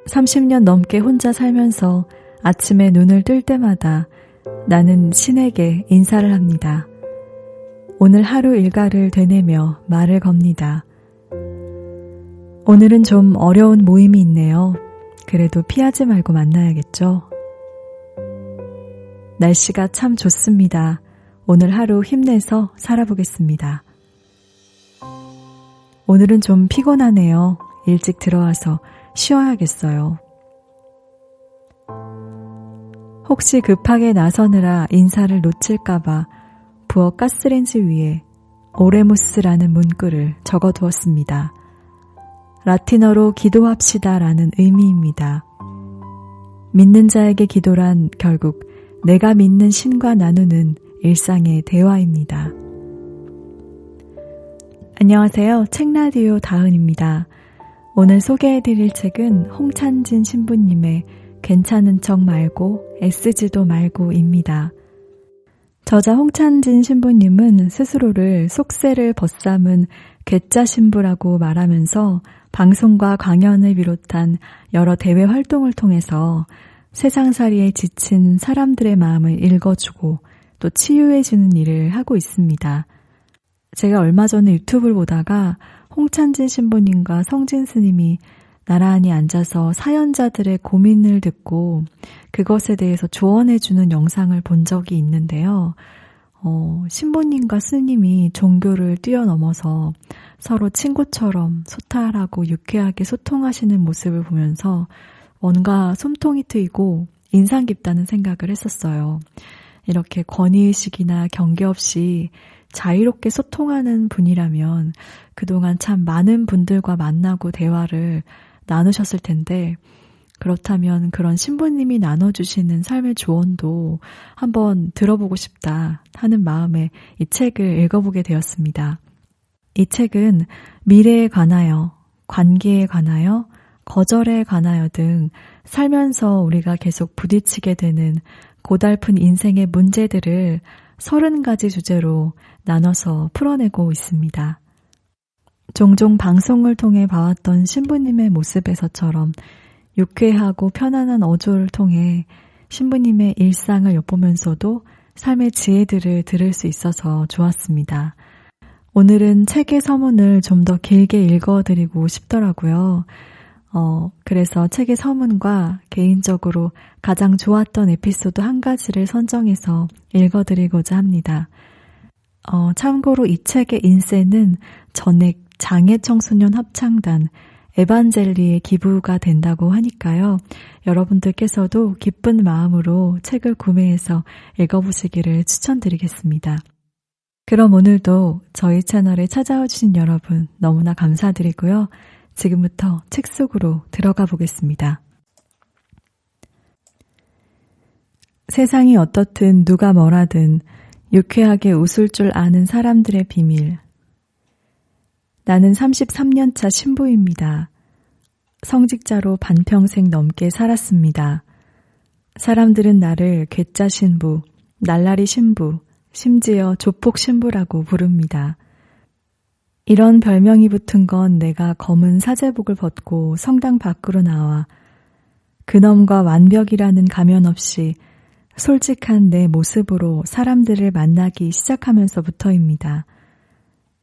30년 넘게 혼자 살면서 아침에 눈을 뜰 때마다 나는 신에게 인사를 합니다. 오늘 하루 일과를 되뇌며 말을 겁니다. 오늘은 좀 어려운 모임이 있네요. 그래도 피하지 말고 만나야겠죠? 날씨가 참 좋습니다. 오늘 하루 힘내서 살아보겠습니다. 오늘은 좀 피곤하네요. 일찍 들어와서 쉬어야겠어요. 혹시 급하게 나서느라 인사를 놓칠까봐 부엌 가스레인지 위에 오레무스라는 문구를 적어두었습니다. 라틴어로 기도합시다라는 의미입니다. 믿는 자에게 기도란 결국 내가 믿는 신과 나누는 일상의 대화입니다. 안녕하세요. 책라디오 다은입니다. 오늘 소개해드릴 책은 홍찬진 신부님의 괜찮은 척 말고 애쓰지도 말고입니다. 저자 홍찬진 신부님은 스스로를 속세를 벗삼은 괴짜 신부라고 말하면서 방송과 강연을 비롯한 여러 대외 활동을 통해서 세상살이에 지친 사람들의 마음을 읽어주고 또 치유해주는 일을 하고 있습니다. 제가 얼마 전에 유튜브를 보다가 홍찬진 신부님과 성진 스님이 나란히 앉아서 사연자들의 고민을 듣고 그것에 대해서 조언해주는 영상을 본 적이 있는데요. 신부님과 스님이 종교를 뛰어넘어서 서로 친구처럼 소탈하고 유쾌하게 소통하시는 모습을 보면서 뭔가 숨통이 트이고 인상 깊다는 생각을 했었어요. 이렇게 권위의식이나 경계 없이 자유롭게 소통하는 분이라면 그동안 참 많은 분들과 만나고 대화를 나누셨을 텐데 그렇다면 그런 신부님이 나눠주시는 삶의 조언도 한번 들어보고 싶다 하는 마음에 이 책을 읽어보게 되었습니다. 이 책은 미래에 관하여, 관계에 관하여, 거절에 관하여 등 살면서 우리가 계속 부딪히게 되는 고달픈 인생의 문제들을 30가지 주제로 나눠서 풀어내고 있습니다. 종종 방송을 통해 봐왔던 신부님의 모습에서처럼 유쾌하고 편안한 어조를 통해 신부님의 일상을 엿보면서도 삶의 지혜들을 들을 수 있어서 좋았습니다. 오늘은 책의 서문을 좀 더 길게 읽어드리고 싶더라고요. 그래서 책의 서문과 개인적으로 가장 좋았던 에피소드 한 가지를 선정해서 읽어드리고자 합니다. 참고로 이 책의 인쇄는 전액 장애청소년 합창단 에반젤리에 기부가 된다고 하니까요. 여러분들께서도 기쁜 마음으로 책을 구매해서 읽어보시기를 추천드리겠습니다. 그럼 오늘도 저희 채널에 찾아와 주신 여러분 너무나 감사드리고요. 지금부터 책 속으로 들어가 보겠습니다. 세상이 어떻든 누가 뭐라든 유쾌하게 웃을 줄 아는 사람들의 비밀. 나는 33년차 신부입니다. 성직자로 반평생 넘게 살았습니다. 사람들은 나를 괴짜 신부, 날라리 신부, 심지어 조폭 신부라고 부릅니다. 이런 별명이 붙은 건 내가 검은 사제복을 벗고 성당 밖으로 나와 근엄과 완벽이라는 가면 없이 솔직한 내 모습으로 사람들을 만나기 시작하면서부터입니다.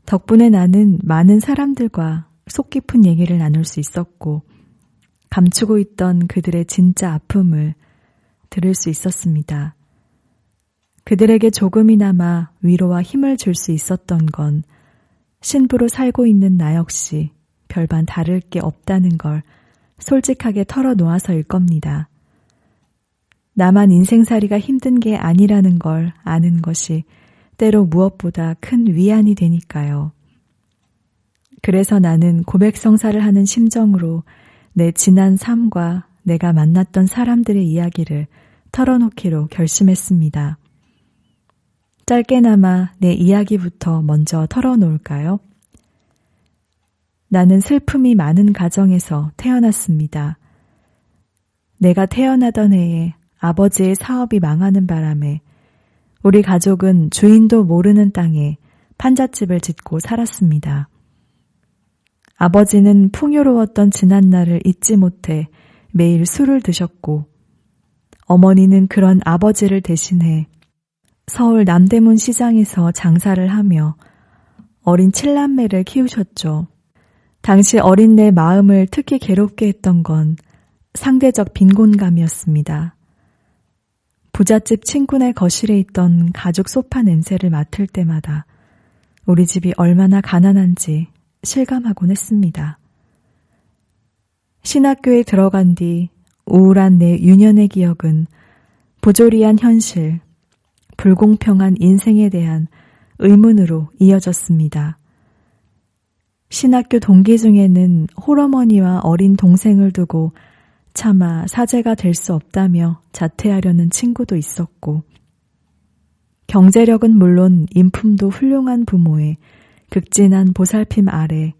덕분에 나는 많은 사람들과 속 깊은 얘기를 나눌 수 있었고 감추고 있던 그들의 진짜 아픔을 들을 수 있었습니다. 그들에게 조금이나마 위로와 힘을 줄 수 있었던 건 신부로 살고 있는 나 역시 별반 다를 게 없다는 걸 솔직하게 털어놓아서일 겁니다. 나만 인생살이가 힘든 게 아니라는 걸 아는 것이 때로 무엇보다 큰 위안이 되니까요. 그래서 나는 고백성사를 하는 심정으로 내 지난 삶과 내가 만났던 사람들의 이야기를 털어놓기로 결심했습니다. 짧게나마 내 이야기부터 먼저 털어놓을까요? 나는 슬픔이 많은 가정에서 태어났습니다. 내가 태어나던 해에 아버지의 사업이 망하는 바람에 우리 가족은 주인도 모르는 땅에 판잣집을 짓고 살았습니다. 아버지는 풍요로웠던 지난날을 잊지 못해 매일 술을 드셨고 어머니는 그런 아버지를 대신해 서울 남대문 시장에서 장사를 하며 어린 7남매를 키우셨죠. 당시 어린 내 마음을 특히 괴롭게 했던 건 상대적 빈곤감이었습니다. 부잣집 친구네 거실에 있던 가죽 소파 냄새를 맡을 때마다 우리 집이 얼마나 가난한지 실감하곤 했습니다. 신학교에 들어간 뒤 우울한 내 유년의 기억은 부조리한 현실, 불공평한 인생에 대한 의문으로 이어졌습니다. 신학교 동기 중에는 홀어머니와 어린 동생을 두고 차마 사제가 될 수 없다며 자퇴하려는 친구도 있었고, 경제력은 물론 인품도 훌륭한 부모의 극진한 보살핌 아래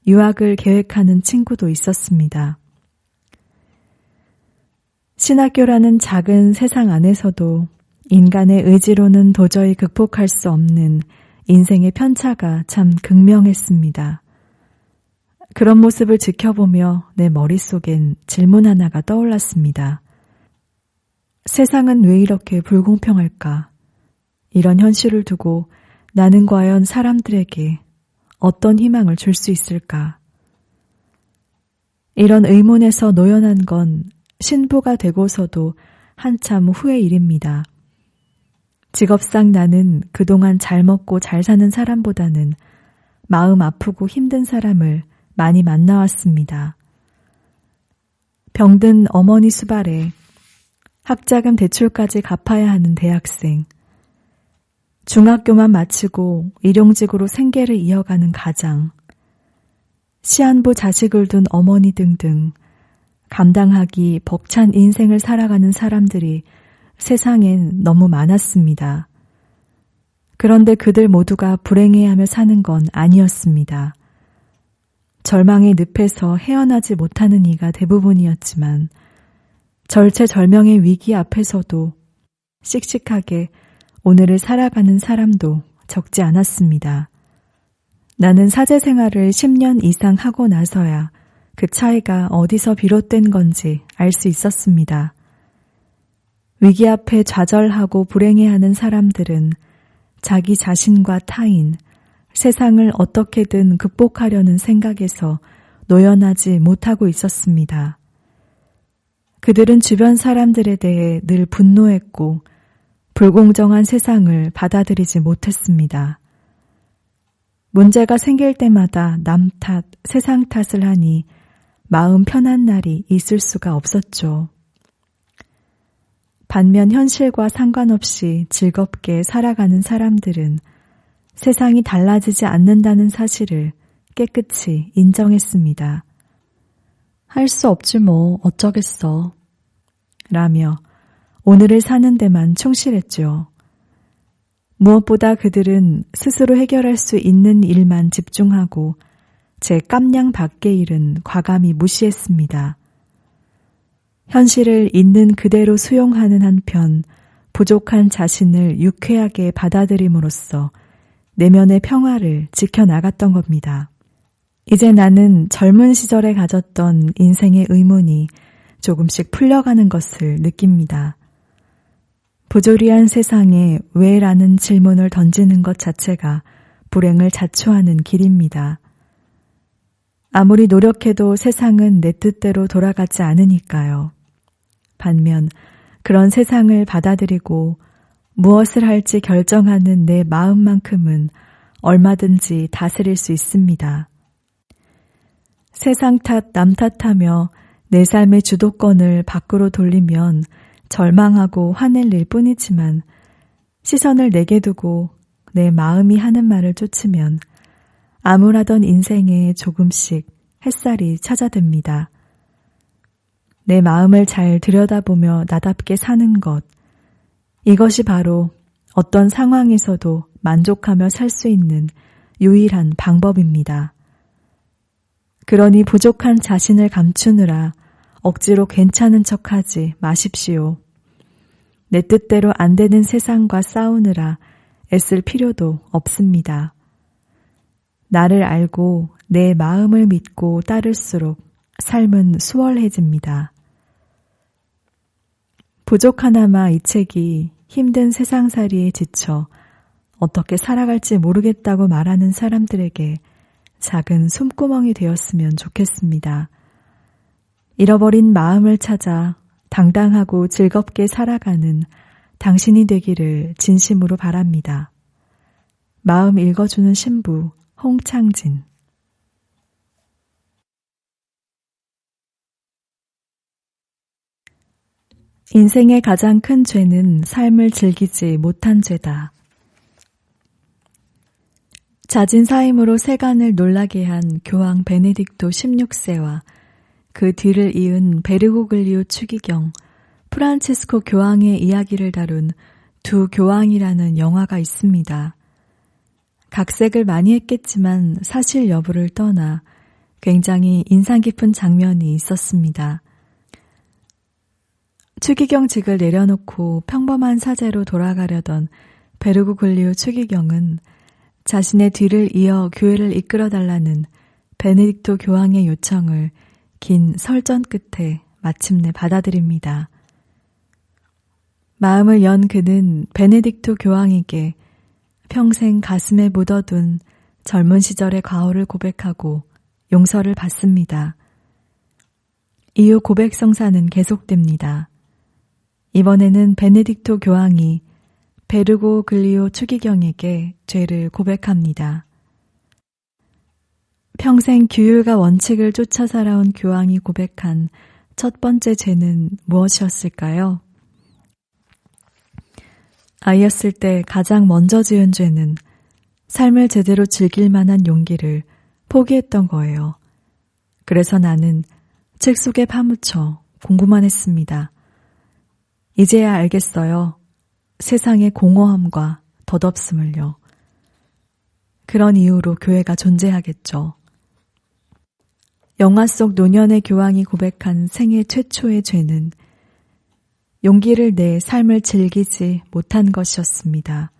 유학을 계획하는 친구도 있었습니다. 신학교라는 작은 세상 안에서도 인간의 의지로는 도저히 극복할 수 없는 인생의 편차가 참 극명했습니다. 그런 모습을 지켜보며 내 머릿속엔 질문 하나가 떠올랐습니다. 세상은 왜 이렇게 불공평할까? 이런 현실을 두고 나는 과연 사람들에게 어떤 희망을 줄 수 있을까? 이런 의문에서 노연한 건 신부가 되고서도 한참 후의 일입니다. 직업상 나는 그동안 잘 먹고 잘 사는 사람보다는 마음 아프고 힘든 사람을 많이 만나왔습니다. 병든 어머니 수발에 학자금 대출까지 갚아야 하는 대학생, 중학교만 마치고 일용직으로 생계를 이어가는 가장, 시한부 자식을 둔 어머니 등등 감당하기 벅찬 인생을 살아가는 사람들이 세상엔 너무 많았습니다. 그런데 그들 모두가 불행해하며 사는 건 아니었습니다. 절망의 늪에서 헤어나지 못하는 이가 대부분이었지만 절체절명의 위기 앞에서도 씩씩하게 오늘을 살아가는 사람도 적지 않았습니다. 나는 사제 생활을 10년 이상 하고 나서야 그 차이가 어디서 비롯된 건지 알 수 있었습니다. 위기 앞에 좌절하고 불행해하는 사람들은 자기 자신과 타인, 세상을 어떻게든 극복하려는 생각에서 노연하지 못하고 있었습니다. 그들은 주변 사람들에 대해 늘 분노했고 불공정한 세상을 받아들이지 못했습니다. 문제가 생길 때마다 남 탓, 세상 탓을 하니 마음 편한 날이 있을 수가 없었죠. 반면 현실과 상관없이 즐겁게 살아가는 사람들은 세상이 달라지지 않는다는 사실을 깨끗이 인정했습니다. 할 수 없지 뭐 어쩌겠어 라며 오늘을 사는 데만 충실했죠. 무엇보다 그들은 스스로 해결할 수 있는 일만 집중하고 제 깜냥 밖의 일은 과감히 무시했습니다. 현실을 있는 그대로 수용하는 한편 부족한 자신을 유쾌하게 받아들임으로써 내면의 평화를 지켜나갔던 겁니다. 이제 나는 젊은 시절에 가졌던 인생의 의문이 조금씩 풀려가는 것을 느낍니다. 부조리한 세상에 왜라는 질문을 던지는 것 자체가 불행을 자초하는 길입니다. 아무리 노력해도 세상은 내 뜻대로 돌아가지 않으니까요. 반면 그런 세상을 받아들이고 무엇을 할지 결정하는 내 마음만큼은 얼마든지 다스릴 수 있습니다. 세상 탓, 남 탓하며 내 삶의 주도권을 밖으로 돌리면 절망하고 화낼 일 뿐이지만 시선을 내게 두고 내 마음이 하는 말을 쫓으면 암울하던 인생에 조금씩 햇살이 찾아듭니다. 내 마음을 잘 들여다보며 나답게 사는 것, 이것이 바로 어떤 상황에서도 만족하며 살 수 있는 유일한 방법입니다. 그러니 부족한 자신을 감추느라 억지로 괜찮은 척하지 마십시오. 내 뜻대로 안 되는 세상과 싸우느라 애쓸 필요도 없습니다. 나를 알고 내 마음을 믿고 따를수록 삶은 수월해집니다. 부족하나마 이 책이 힘든 세상살이에 지쳐 어떻게 살아갈지 모르겠다고 말하는 사람들에게 작은 숨구멍이 되었으면 좋겠습니다. 잃어버린 마음을 찾아 당당하고 즐겁게 살아가는 당신이 되기를 진심으로 바랍니다. 마음 읽어주는 신부 홍창진. 인생의 가장 큰 죄는 삶을 즐기지 못한 죄다. 잦은 사임으로 세간을 놀라게 한 교황 베네딕토 16세와 그 뒤를 이은 베르고글리오 추기경, 프란치스코 교황의 이야기를 다룬 두 교황이라는 영화가 있습니다. 각색을 많이 했겠지만 사실 여부를 떠나 굉장히 인상 깊은 장면이 있었습니다. 추기경 직을 내려놓고 평범한 사제로 돌아가려던 베르고글리오 추기경은 자신의 뒤를 이어 교회를 이끌어달라는 베네딕토 교황의 요청을 긴 설전 끝에 마침내 받아들입니다. 마음을 연 그는 베네딕토 교황에게 평생 가슴에 묻어둔 젊은 시절의 과오를 고백하고 용서를 받습니다. 이후 고백 성사는 계속됩니다. 이번에는 베네딕토 교황이 베르고글리오 추기경에게 죄를 고백합니다. 평생 규율과 원칙을 쫓아 살아온 교황이 고백한 첫 번째 죄는 무엇이었을까요? 아이였을 때 가장 먼저 지은 죄는 삶을 제대로 즐길 만한 용기를 포기했던 거예요. 그래서 나는 책 속에 파묻혀 공부만 했습니다. 이제야 알겠어요. 세상의 공허함과 덧없음을요. 그런 이유로 교회가 존재하겠죠. 영화 속 노년의 교황이 고백한 생애 최초의 죄는 용기를 내 삶을 즐기지 못한 것이었습니다.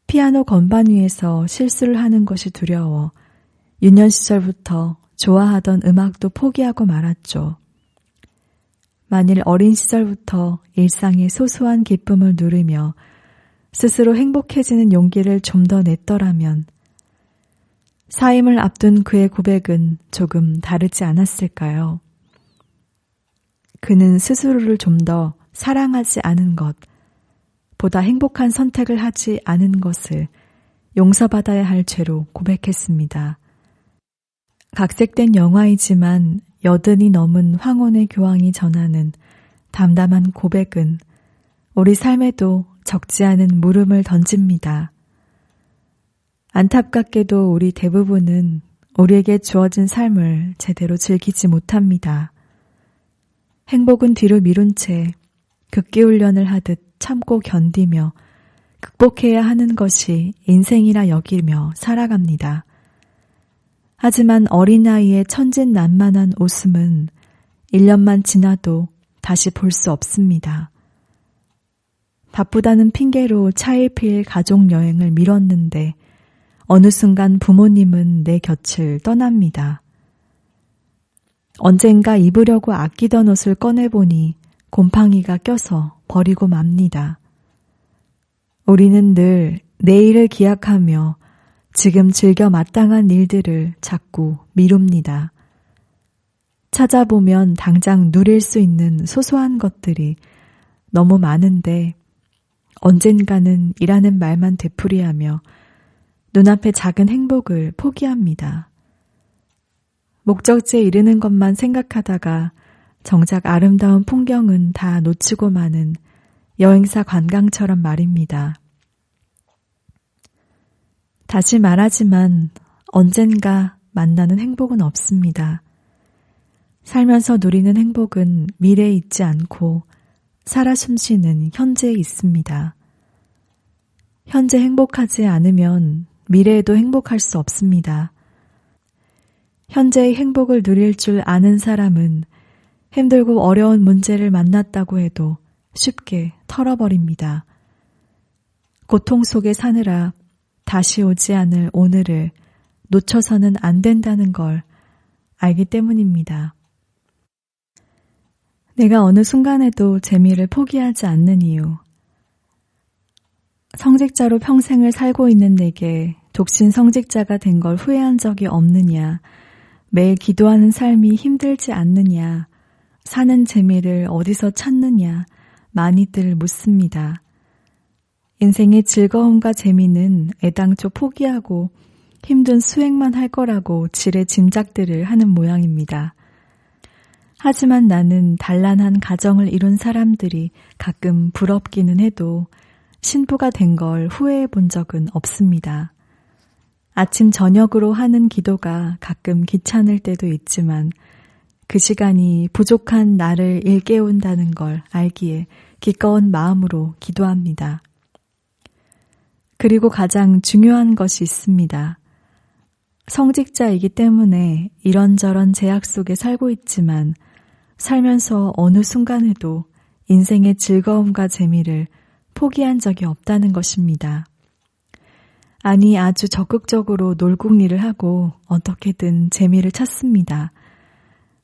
피아노 건반 위에서 실수를 하는 것이 두려워 유년 시절부터 좋아하던 음악도 포기하고 말았죠. 만일 어린 시절부터 일상의 소소한 기쁨을 누리며 스스로 행복해지는 용기를 좀 더 냈더라면 사임을 앞둔 그의 고백은 조금 다르지 않았을까요? 그는 스스로를 좀 더 사랑하지 않은 것, 보다 행복한 선택을 하지 않은 것을 용서받아야 할 죄로 고백했습니다. 각색된 영화이지만 여든이 넘은 황혼의 교황이 전하는 담담한 고백은 우리 삶에도 적지 않은 물음을 던집니다. 안타깝게도 우리 대부분은 우리에게 주어진 삶을 제대로 즐기지 못합니다. 행복은 뒤로 미룬 채 극기훈련을 하듯 참고 견디며 극복해야 하는 것이 인생이라 여기며 살아갑니다. 하지만 어린아이의 천진난만한 웃음은 1년만 지나도 다시 볼 수 없습니다. 바쁘다는 핑계로 차일피일 가족여행을 미뤘는데 어느 순간 부모님은 내 곁을 떠납니다. 언젠가 입으려고 아끼던 옷을 꺼내보니 곰팡이가 껴서 버리고 맙니다. 우리는 늘 내일을 기약하며 지금 즐겨 마땅한 일들을 자꾸 미룹니다. 찾아보면 당장 누릴 수 있는 소소한 것들이 너무 많은데 언젠가는 이라는 말만 되풀이하며 눈앞의 작은 행복을 포기합니다. 목적지에 이르는 것만 생각하다가 정작 아름다운 풍경은 다 놓치고 마는 여행사 관광처럼 말입니다. 다시 말하지만 언젠가 만나는 행복은 없습니다. 살면서 누리는 행복은 미래에 있지 않고 살아 숨쉬는 현재에 있습니다. 현재 행복하지 않으면 미래에도 행복할 수 없습니다. 현재의 행복을 누릴 줄 아는 사람은 힘들고 어려운 문제를 만났다고 해도 쉽게 털어버립니다. 고통 속에 사느라 다시 오지 않을 오늘을 놓쳐서는 안 된다는 걸 알기 때문입니다. 내가 어느 순간에도 재미를 포기하지 않는 이유. 성직자로 평생을 살고 있는 내게 독신 성직자가 된 걸 후회한 적이 없느냐, 매일 기도하는 삶이 힘들지 않느냐, 사는 재미를 어디서 찾느냐, 많이들 묻습니다. 인생의 즐거움과 재미는 애당초 포기하고 힘든 수행만 할 거라고 지레 짐작들을 하는 모양입니다. 하지만 나는 단란한 가정을 이룬 사람들이 가끔 부럽기는 해도 신부가 된 걸 후회해 본 적은 없습니다. 아침 저녁으로 하는 기도가 가끔 귀찮을 때도 있지만 그 시간이 부족한 나를 일깨운다는 걸 알기에 기꺼운 마음으로 기도합니다. 그리고 가장 중요한 것이 있습니다. 성직자이기 때문에 이런저런 제약 속에 살고 있지만 살면서 어느 순간에도 인생의 즐거움과 재미를 포기한 적이 없다는 것입니다. 아니, 아주 적극적으로 놀궁 일을 하고 어떻게든 재미를 찾습니다.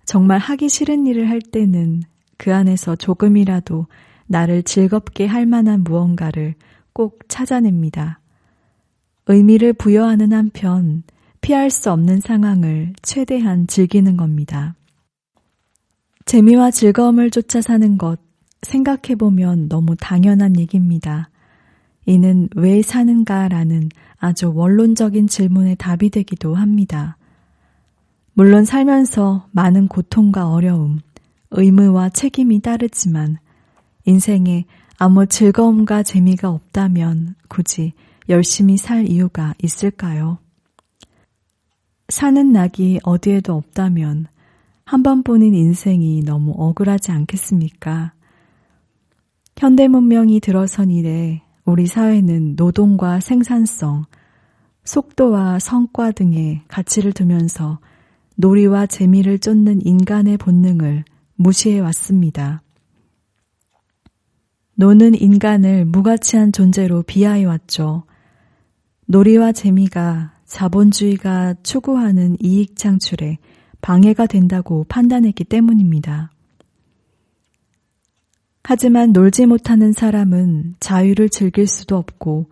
정말 하기 싫은 일을 할 때는 그 안에서 조금이라도 나를 즐겁게 할 만한 무언가를 꼭 찾아냅니다. 의미를 부여하는 한편 피할 수 없는 상황을 최대한 즐기는 겁니다. 재미와 즐거움을 쫓아 사는 것, 생각해보면 너무 당연한 얘기입니다. 이는 왜 사는가라는 아주 원론적인 질문의 답이 되기도 합니다. 물론 살면서 많은 고통과 어려움, 의무와 책임이 따르지만 인생에 아무 즐거움과 재미가 없다면 굳이 열심히 살 이유가 있을까요? 사는 낙이 어디에도 없다면 한 번뿐인 인생이 너무 억울하지 않겠습니까? 현대 문명이 들어선 이래 우리 사회는 노동과 생산성, 속도와 성과 등의 가치를 두면서 놀이와 재미를 쫓는 인간의 본능을 무시해 왔습니다. 노는 인간을 무가치한 존재로 비하해 왔죠. 놀이와 재미가 자본주의가 추구하는 이익 창출에 방해가 된다고 판단했기 때문입니다. 하지만 놀지 못하는 사람은 자유를 즐길 수도 없고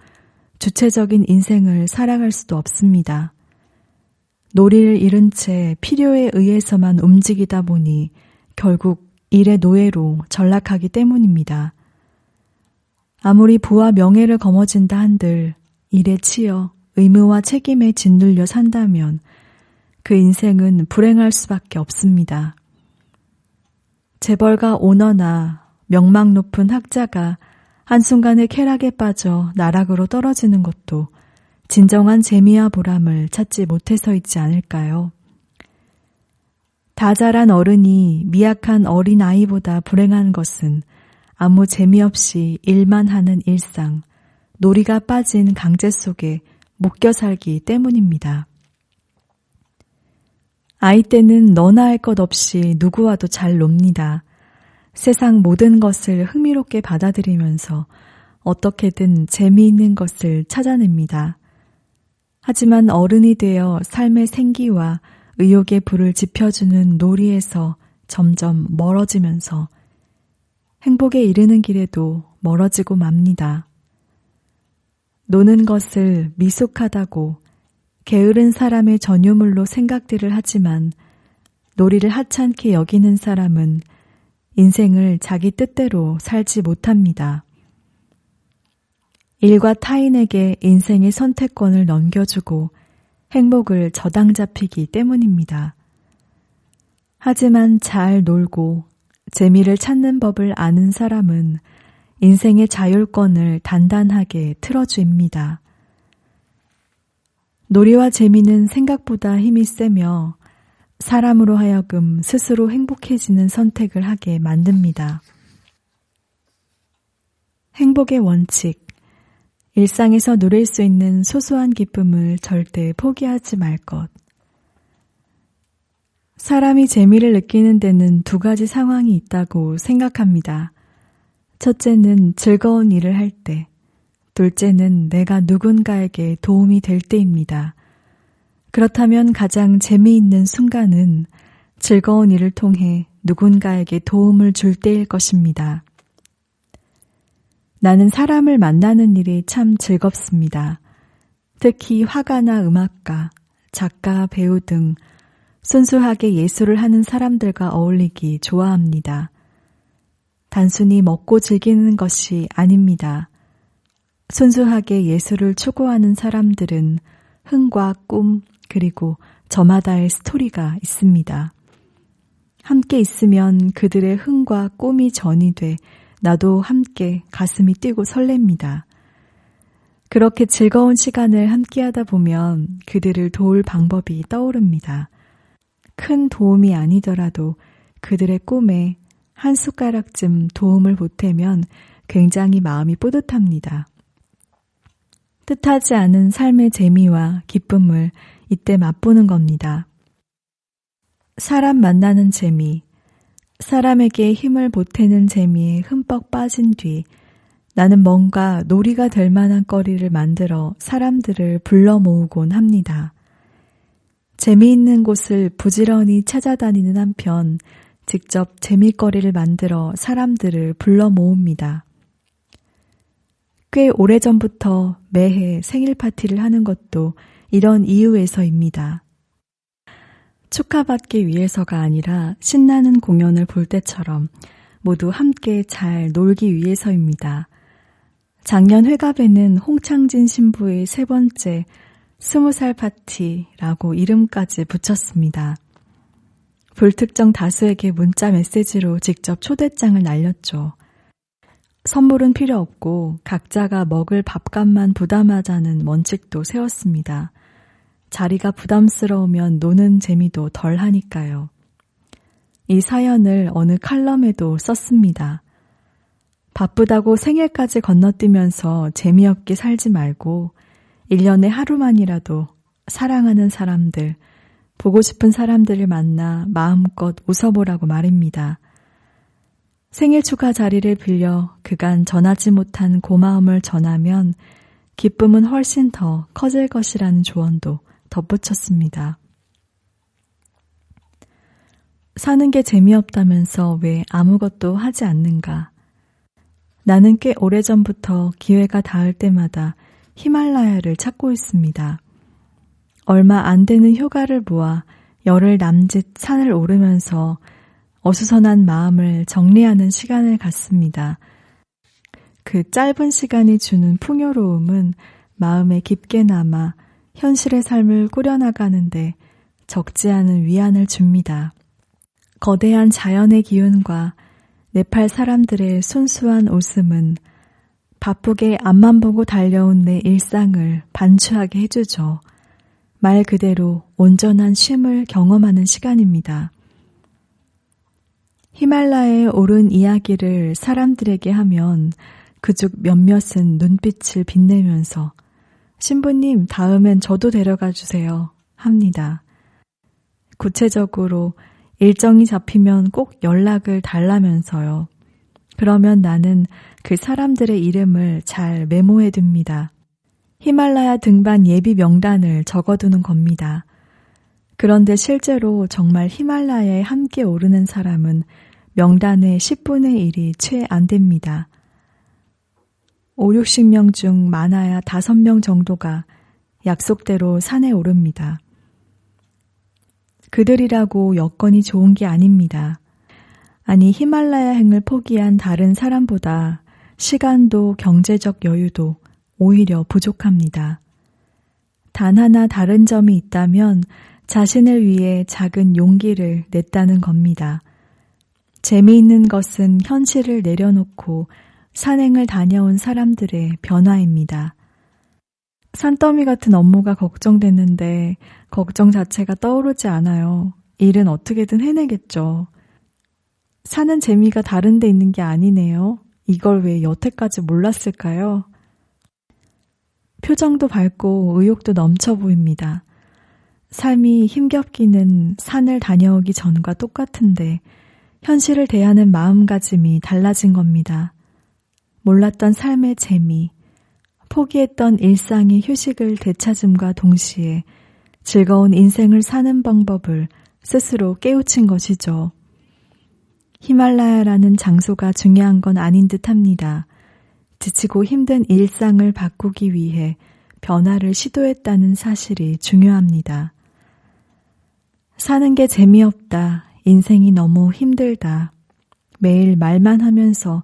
주체적인 인생을 살아갈 수도 없습니다. 놀이를 잃은 채 필요에 의해서만 움직이다 보니 결국 일의 노예로 전락하기 때문입니다. 아무리 부와 명예를 거머쥔다 한들 일에 치여 의무와 책임에 짓눌려 산다면 그 인생은 불행할 수밖에 없습니다. 재벌가 오너나 명망 높은 학자가 한순간에 쾌락에 빠져 나락으로 떨어지는 것도 진정한 재미와 보람을 찾지 못해서있지 않을까요? 다 자란 어른이 미약한 어린 아이보다 불행한 것은 아무 재미없이 일만 하는 일상, 놀이가 빠진 강제 속에 묶여 살기 때문입니다. 아이 때는 너나 할 것 없이 누구와도 잘 놉니다. 세상 모든 것을 흥미롭게 받아들이면서 어떻게든 재미있는 것을 찾아냅니다. 하지만 어른이 되어 삶의 생기와 의욕의 불을 지펴주는 놀이에서 점점 멀어지면서 행복에 이르는 길에도 멀어지고 맙니다. 노는 것을 미숙하다고 게으른 사람의 전유물로 생각들을 하지만 놀이를 하찮게 여기는 사람은 인생을 자기 뜻대로 살지 못합니다. 일과 타인에게 인생의 선택권을 넘겨주고 행복을 저당 잡히기 때문입니다. 하지만 잘 놀고 재미를 찾는 법을 아는 사람은 인생의 자율권을 단단하게 틀어줍니다. 놀이와 재미는 생각보다 힘이 세며 사람으로 하여금 스스로 행복해지는 선택을 하게 만듭니다. 행복의 원칙, 일상에서 누릴 수 있는 소소한 기쁨을 절대 포기하지 말 것. 사람이 재미를 느끼는 데는 두 가지 상황이 있다고 생각합니다. 첫째는 즐거운 일을 할 때, 둘째는 내가 누군가에게 도움이 될 때입니다. 그렇다면 가장 재미있는 순간은 즐거운 일을 통해 누군가에게 도움을 줄 때일 것입니다. 나는 사람을 만나는 일이 참 즐겁습니다. 특히 화가나 음악가, 작가, 배우 등 순수하게 예술을 하는 사람들과 어울리기 좋아합니다. 단순히 먹고 즐기는 것이 아닙니다. 순수하게 예술을 추구하는 사람들은 흥과 꿈, 그리고 저마다의 스토리가 있습니다. 함께 있으면 그들의 흥과 꿈이 전이 돼 나도 함께 가슴이 뛰고 설렙니다. 그렇게 즐거운 시간을 함께하다 보면 그들을 도울 방법이 떠오릅니다. 큰 도움이 아니더라도 그들의 꿈에 한 숟가락쯤 도움을 보태면 굉장히 마음이 뿌듯합니다. 뜻하지 않은 삶의 재미와 기쁨을 이때 맛보는 겁니다. 사람 만나는 재미, 사람에게 힘을 보태는 재미에 흠뻑 빠진 뒤 나는 뭔가 놀이가 될 만한 거리를 만들어 사람들을 불러 모으곤 합니다. 재미있는 곳을 부지런히 찾아다니는 한편 직접 재미거리를 만들어 사람들을 불러 모읍니다. 꽤 오래전부터 매해 생일 파티를 하는 것도 이런 이유에서입니다. 축하받기 위해서가 아니라 신나는 공연을 볼 때처럼 모두 함께 잘 놀기 위해서입니다. 작년 회갑에는 홍창진 신부의 세 번째 20살 파티라고 이름까지 붙였습니다. 불특정 다수에게 문자 메시지로 직접 초대장을 날렸죠. 선물은 필요 없고 각자가 먹을 밥값만 부담하자는 원칙도 세웠습니다. 자리가 부담스러우면 노는 재미도 덜 하니까요. 이 사연을 어느 칼럼에도 썼습니다. 바쁘다고 생일까지 건너뛰면서 재미없게 살지 말고 1년에 하루만이라도 사랑하는 사람들, 보고 싶은 사람들을 만나 마음껏 웃어보라고 말입니다. 생일 축하 자리를 빌려 그간 전하지 못한 고마움을 전하면 기쁨은 훨씬 더 커질 것이라는 조언도 덧붙였습니다. 사는 게 재미없다면서 왜 아무것도 하지 않는가? 나는 꽤 오래전부터 기회가 닿을 때마다 히말라야를 찾고 있습니다. 얼마 안 되는 휴가를 모아 열흘 남짓 산을 오르면서 어수선한 마음을 정리하는 시간을 갖습니다. 그 짧은 시간이 주는 풍요로움은 마음에 깊게 남아 현실의 삶을 꾸려나가는데 적지 않은 위안을 줍니다. 거대한 자연의 기운과 네팔 사람들의 순수한 웃음은 바쁘게 앞만 보고 달려온 내 일상을 반추하게 해주죠. 말 그대로 온전한 쉼을 경험하는 시간입니다. 히말라야에 오른 이야기를 사람들에게 하면 그중 몇몇은 눈빛을 빛내면서 신부님 다음엔 저도 데려가 주세요 합니다. 구체적으로 일정이 잡히면 꼭 연락을 달라면서요. 그러면 나는 그 사람들의 이름을 잘 메모해 둡니다. 히말라야 등반 예비 명단을 적어두는 겁니다. 그런데 실제로 정말 히말라야에 함께 오르는 사람은 명단의 10분의 1이 채 안 됩니다. 5, 60명 중 많아야 5명 정도가 약속대로 산에 오릅니다. 그들이라고 여건이 좋은 게 아닙니다. 아니 히말라야 행을 포기한 다른 사람보다 시간도 경제적 여유도 오히려 부족합니다. 단 하나 다른 점이 있다면 자신을 위해 작은 용기를 냈다는 겁니다. 재미있는 것은 현실을 내려놓고 산행을 다녀온 사람들의 변화입니다. 산더미 같은 업무가 걱정됐는데 걱정 자체가 떠오르지 않아요. 일은 어떻게든 해내겠죠. 사는 재미가 다른 데 있는 게 아니네요. 이걸 왜 여태까지 몰랐을까요? 표정도 밝고 의욕도 넘쳐 보입니다. 삶이 힘겹기는 산을 다녀오기 전과 똑같은데 현실을 대하는 마음가짐이 달라진 겁니다. 몰랐던 삶의 재미, 포기했던 일상의 휴식을 되찾음과 동시에 즐거운 인생을 사는 방법을 스스로 깨우친 것이죠. 히말라야라는 장소가 중요한 건 아닌 듯합니다. 지치고 힘든 일상을 바꾸기 위해 변화를 시도했다는 사실이 중요합니다. 사는 게 재미없다. 인생이 너무 힘들다. 매일 말만 하면서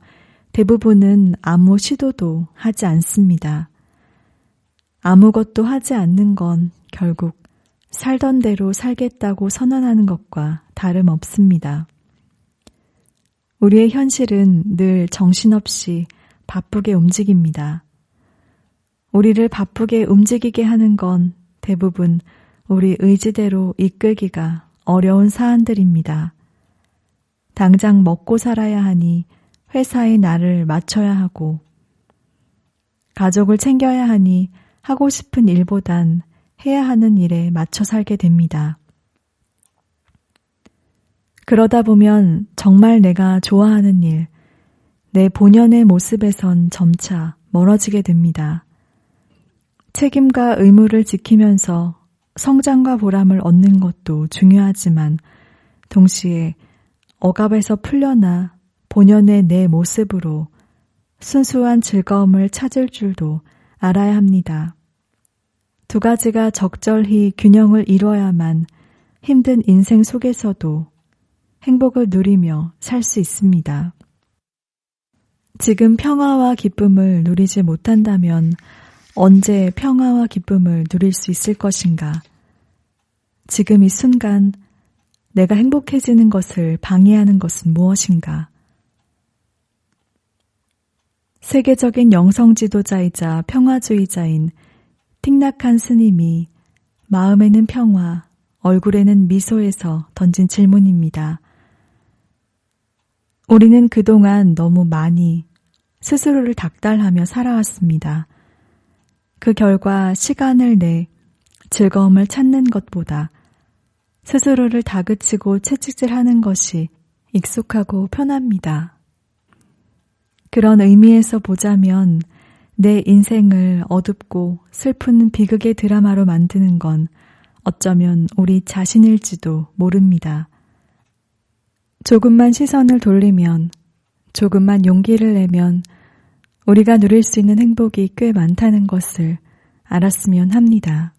대부분은 아무 시도도 하지 않습니다. 아무것도 하지 않는 건 결국 살던 대로 살겠다고 선언하는 것과 다름없습니다. 우리의 현실은 늘 정신없이 바쁘게 움직입니다. 우리를 바쁘게 움직이게 하는 건 대부분 우리 의지대로 이끌기가 어려운 사안들입니다. 당장 먹고 살아야 하니 회사에 나를 맞춰야 하고, 가족을 챙겨야 하니 하고 싶은 일보단 해야 하는 일에 맞춰 살게 됩니다. 그러다 보면 정말 내가 좋아하는 일, 내 본연의 모습에선 점차 멀어지게 됩니다. 책임과 의무를 지키면서 성장과 보람을 얻는 것도 중요하지만 동시에 억압에서 풀려나 본연의 내 모습으로 순수한 즐거움을 찾을 줄도 알아야 합니다. 두 가지가 적절히 균형을 이뤄야만 힘든 인생 속에서도 행복을 누리며 살 수 있습니다. 지금 평화와 기쁨을 누리지 못한다면 언제 평화와 기쁨을 누릴 수 있을 것인가? 지금 이 순간 내가 행복해지는 것을 방해하는 것은 무엇인가? 세계적인 영성 지도자이자 평화주의자인 틱낙한 스님이 마음에는 평화, 얼굴에는 미소에서 던진 질문입니다. 우리는 그동안 너무 많이 스스로를 닥달하며 살아왔습니다. 그 결과 시간을 내 즐거움을 찾는 것보다 스스로를 다그치고 채찍질하는 것이 익숙하고 편합니다. 그런 의미에서 보자면 내 인생을 어둡고 슬픈 비극의 드라마로 만드는 건 어쩌면 우리 자신일지도 모릅니다. 조금만 시선을 돌리면, 조금만 용기를 내면 우리가 누릴 수 있는 행복이 꽤 많다는 것을 알았으면 합니다.